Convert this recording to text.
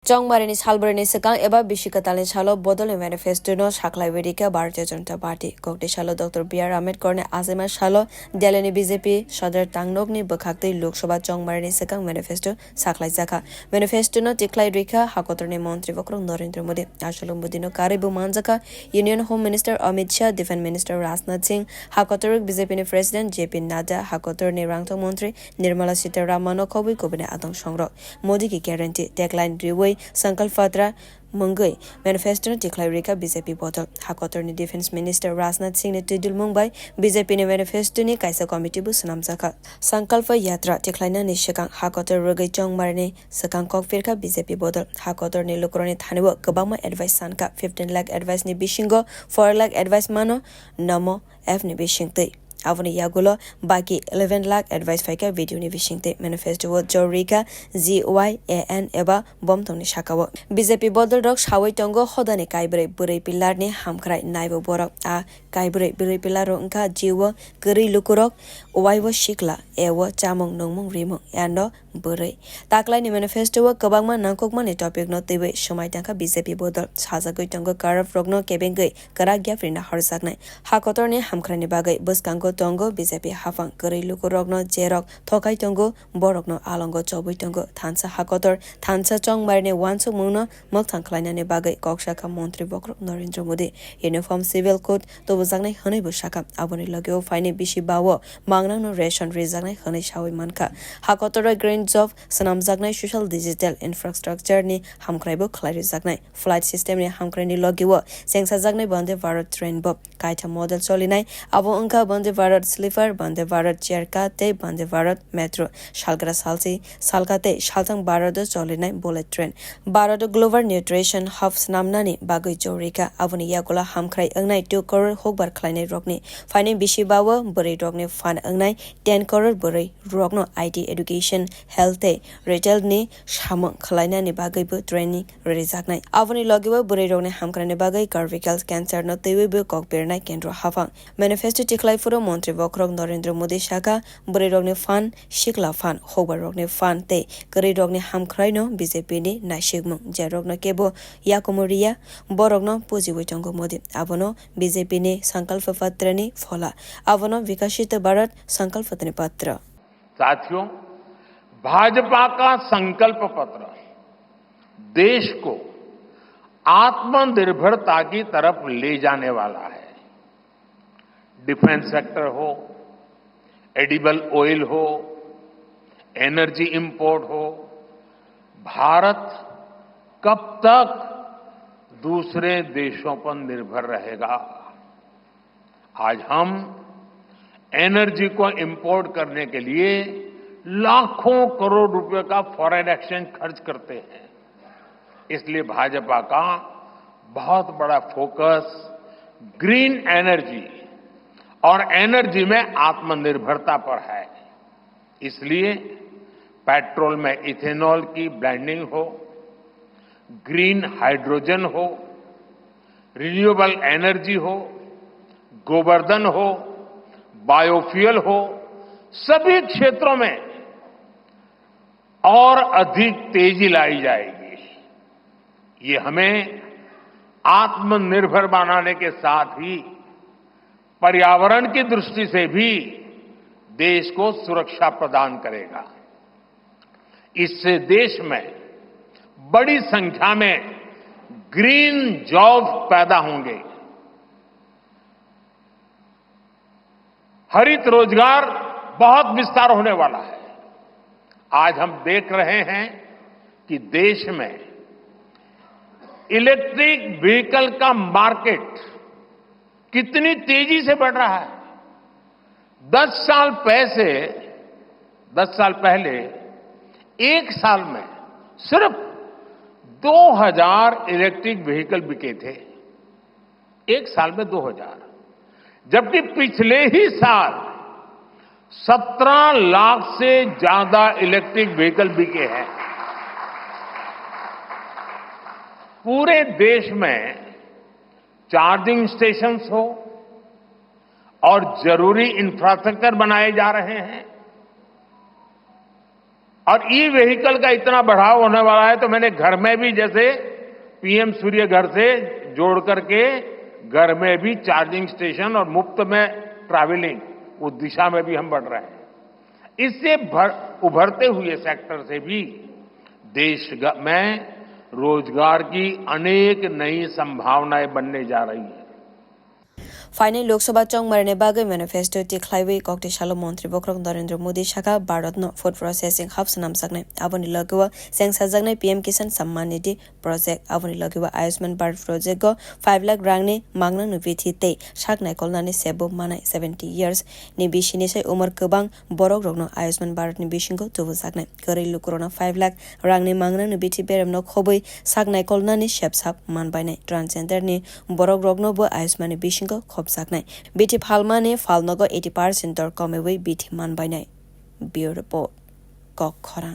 chongmarini salbrani swkang eba bishikatalni salo bodolni manifesto no sakhwlaiwi rikha Bharatiya Janata Party Koktisalo Dr.B.R Ambedkar ne achaima salo Delhi BJP Sadar tangnogni bwkhak loksobha chongmarini swkang manifesto sakhwlaijakha manifesto no tikhalaiwi hakotor-rwk montri bokhorok Narendra Modi Asalo Modi no karwi manjakha Union Home Minister Amit Shah Defense Minister Raj Nath Singh hakotor-rwk BJP President JP Nadda hakotor-rwk rangthong montri Nirmala Sitaramanan khobui kubuni adongrok Modi ki guarantee tagline riwai संकल्प पत्र Mangai manifesto tikhalaiwi BJP बोतल हाकोतर defence minister राज नाथ सिंह ने तिदुल Mumbai BJP ने manifesto नि काइसा committee बु सनामजाखा संकल्प यात्रा tikhlaina नि swkang hakotor-rwk chongmarini swkang kokfirka BJP बोतल हाकोतर नि लोकरनि थानेबो गोबांमा एडभाइस सानका 15 लाख एडभाइस नि बिसिंगो 4 लाख एडभाइस मानो नमो एफ नि बिसिंगतै Avani yagulo baki 11 lakh advice faika video ni bishingte manifesto wo rikha GYAN eba bomtong ni shakawo BJP bodol rok sawai tongo hodani kaibre burei pilar ni hamkrai naibo borok a kaibre burei pilar ro engka jiwo geri lukurok waiwo shikla ewo chamong nongmong rimong yando burei taklai ni manifesto wo kabangma nangkokma ni topic no tebe somai tangka BJP bodol sajagoi tongo karaf rokno kebengei kara gyafrina harsaknai hakotor ni hamkrai ni bagai buskango tongo BJP hafang geri lukurokno jerok thokai tongo borokno alongo chobui tongo thansa hakotor thansa chongmarini wansuk mungno mokthang khlaina ni bagai kokshaka montri bokhorok Narendra Modi uniform civil code to bujaknai hwnei busaka aboni logeo faini bishi bawo mangnang no ration rejaknai hwnei sawi manka hakotor green job sanamjaknai social digital infrastructure ni hamkraibo khlai jaknai flight system ni hamkraini logeo sengsajaknai Vande Bharat train bo kaitha model cholinai abo ongka Vande Bharat sleeper Vande Bharat chair ka te Vande Bharat metro shalgra salsi salkate shaltang Bharat cholinai bullet train Bharat global nutrition hub namnani bagoi jorika aboni yagola hamkhrai angnai 2 crore hokbar khlainai rokni faini bishi bawo bori rokni fan angnai 10 crore bori rokno IT education health retail ni samang khlaina ni bagoi bu training rejaknai aboni logibo bori rokni hamkhrai ni bagai cervical cancer no tewi bu kokbirnai kendro hafang manifesto tiklai furo montri bokhorok Narendra Modi shaka bori rokni fan shikla fan hokbar rokni fan te kari rokni hamkhrai no BJP ni naishigmung jerokno kebo yakomoria borokno pujiwai tongo Modi abono BJP ni संकल्प पत्र नि फोला आवनो विकसित भारत संकल्प पत्र साथियों भाजपा का संकल्प पत्र देश को आत्मनिर्भरता की तरफ ले जाने वाला है डिफेंस सेक्टर हो एडिबल ऑयल हो एनर्जी इंपोर्ट हो भारत कब तक दूसरे देशों पर निर्भर रहेगा आज हम एनर्जी को इंपोर्ट करने के लिए लाखों करोड़ रुपए का फॉरेन एक्सचेंज खर्च करते हैं इसलिए भाजपा का बहुत बड़ा फोकस ग्रीन एनर्जी और एनर्जी में आत्मनिर्भरता पर है इसलिए पेट्रोल में इथेनॉल की ब्लेंडिंग हो ग्रीन हाइड्रोजन हो रिन्यूएबल एनर्जी हो गोवर्धन हो बायोफ्यूल हो सभी क्षेत्रों में और अधिक तेजी लाई जाएगी ये हमें आत्मनिर्भर बनाने के साथ ही पर्यावरण की दृष्टि से भी देश को सुरक्षा प्रदान करेगा इससे देश में बड़ी संख्या में ग्रीन जॉब पैदा होंगे हरित रोजगार बहुत विस्तार होने वाला है आज हम देख रहे हैं कि देश में इलेक्ट्रिक व्हीकल का मार्केट कितनी तेजी से बढ़ रहा है 10 साल पहले एक साल में सिर्फ 2000 इलेक्ट्रिक व्हीकल बिके थे एक साल में 2000 जबकि पिछले ही साल 17 लाख से ज्यादा इलेक्ट्रिक व्हीकल बिके हैं पूरे देश में चार्जिंग स्टेशंस हो और जरूरी इंफ्रास्ट्रक्चर बनाए जा रहे हैं और ई व्हीकल का इतना बढ़ाव होने वाला है तो मैंने घर में भी जैसे पीएम सूर्य घर से जोड़ करके घर में भी चार्जिंग स्टेशन और मुफ्त में ट्रैवलिंग उस दिशा में भी हम बढ़ रहे हैं। इससे उभरते हुए सेक्टर से भी देश में रोजगार की अनेक नई संभावनाएं बनने जा रही है। फाइनल लोकसभा चongmarini बागै मैनिफेस्टो tikhalaiwi Koktisalo मंत्री bokhorok Narendra Modi शाखा भारतनो फूड प्रोसेसिंग हब नामसाकनाय आबोनि लगेवा सेंसाजाकनाय पीएम किसान सम्मान निधि प्रोजेक्ट आबोनि लगेवा आयुष्मान भारत प्रोजेक्ट को 5 लाख रांनि मांगनां नुबिथि ते साकनाय कलनानि सेबो मानाय 70 years नि बिसिनिसै उमर गोबां बरक रगनो आयुष्मान भारत नि बिसिंखौ तुबुसाकनाय घरेलु कोरोना 5 लाख रांनि मांगनां नुबिथि बेरामनो खबुइ साकनाय कलनानि सेबसाब मानबायनाय ट्रान्सजेंडर नि बरक रगनोबो आयुष्मान नि बिसिंखौ खबसाकनाय बिथि फालमानि फालनगो 80% कमेवै बिथि मानबायनाय बियो रिपोर्ट कक खरां।